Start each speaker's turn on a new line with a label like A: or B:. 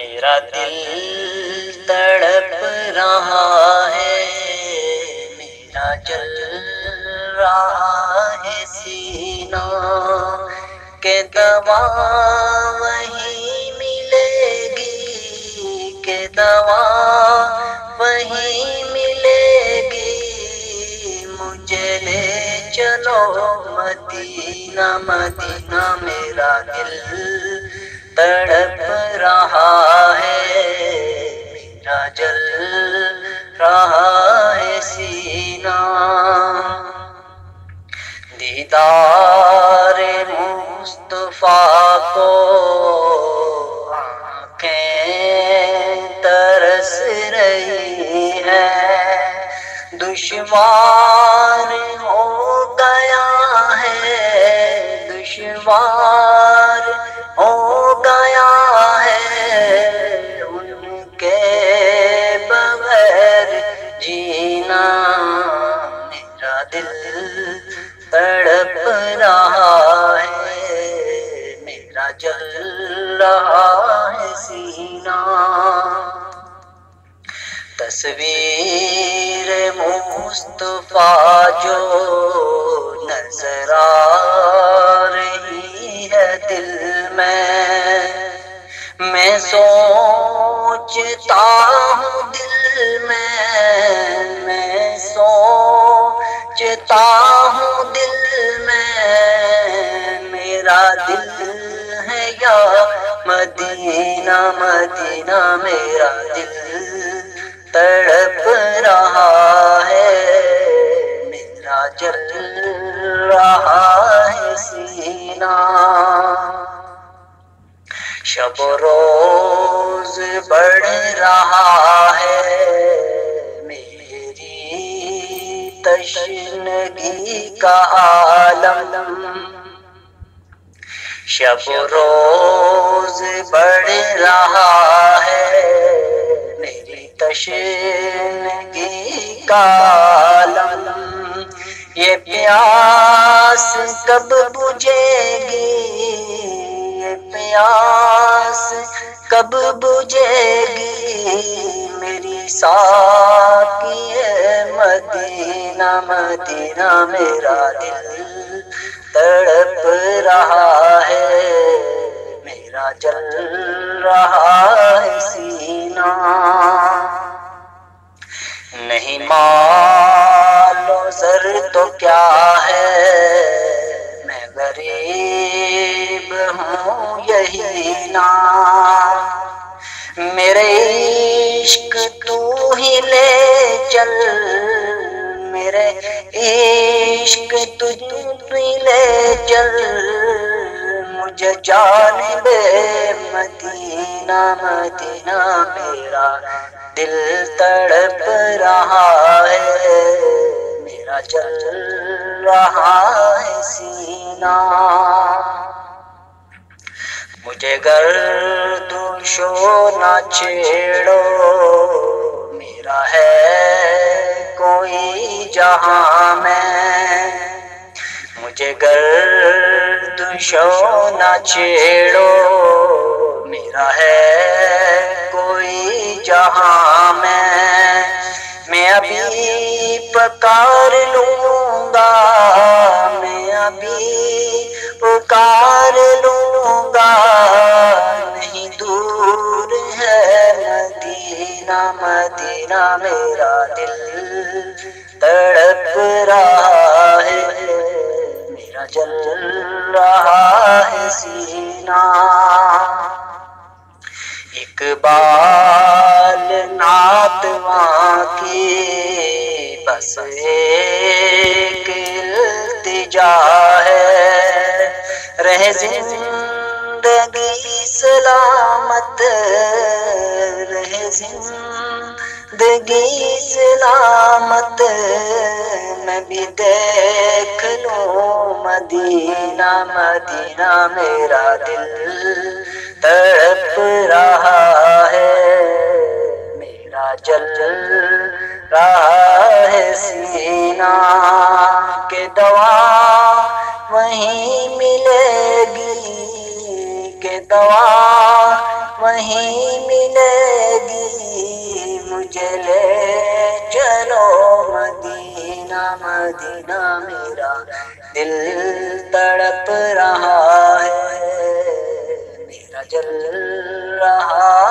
A: میرا دل تڑپ رہا ہے، میرا جل رہا ہے سینہ، کہ دوا وہیں ملے گی، کہ دوا وہیں ملے گی، مجھے لے چلو مدینہ مدینہ۔ میرا دل تڑپ رہا ہے، میرا جل رہا ہے سینہ، دیدار مصطفیٰ کو آنکھیں ترس رہی ہے، دشوار ہو گیا ہے، دشوار ہو گیا ہے ان کے بغیر جینا، میرا دل تڑپ رہا ہے، میرا جل رہا ہے سینہ، تصویر مصطفیٰ جو نظر آ رہی ہے دل میں سوچتا ہوں دل میں سوچتا ہوں دل میں، میرا دل ہے یا مدینہ مدینہ، میرا دل تڑپ رہا ہے، میرا جل رہا ہے سینہ، شب و روز بڑھ رہا ہے میری تشنگی کا عالم، شب و روز بڑھ رہا ہے میری تشنگی کا عالم، یہ پیاس کب بجھے گی، یہ پیاس کب بجھے گی، میری ساقی مدینہ مدینہ، میرا دل تڑپ رہا ہے، میرا جل رہا ہے سینہ، نہیں مال و زر تو کیا ہے، میں غریب ہوں یہی نا، میرے عشق تو ہی لے چل، میرے عشق تو ہی لے چل، مجھے جانب مدینہ مدینہ، میرا دل تڑپ رہا ہے، میرا جل رہا ہے سینہ، مجھے گرد و شو نہ چھیڑو، میرا ہے کوئی جہاں میں، مجھے گرد و شو نہ چھیڑو، میرا ہے کوئی جہاں میں ابھی پکار لوں گا، میں ابھی پکار لوں گا، نہیں دور ہے مدینہ مدینہ، میرا دل تڑپ رہا ہے، میرا جل رہا ہے سینہ، اقبال ناتواں کی بس ایک التجا ہے، رہ زندگی سلامت، رہ زندگی سلامت، میں بھی دیکھ لوں مدینہ مدینہ، میرا دل تڑپ رہا ہے، میرا جل رہا ہے سینہ، کہ دوا وہیں ملے گی، کہ دوا وہیں ملے گی مجھے لے چلو مدینہ مدینہ میرا دل تڑپ رہا ہے میرا جل رہا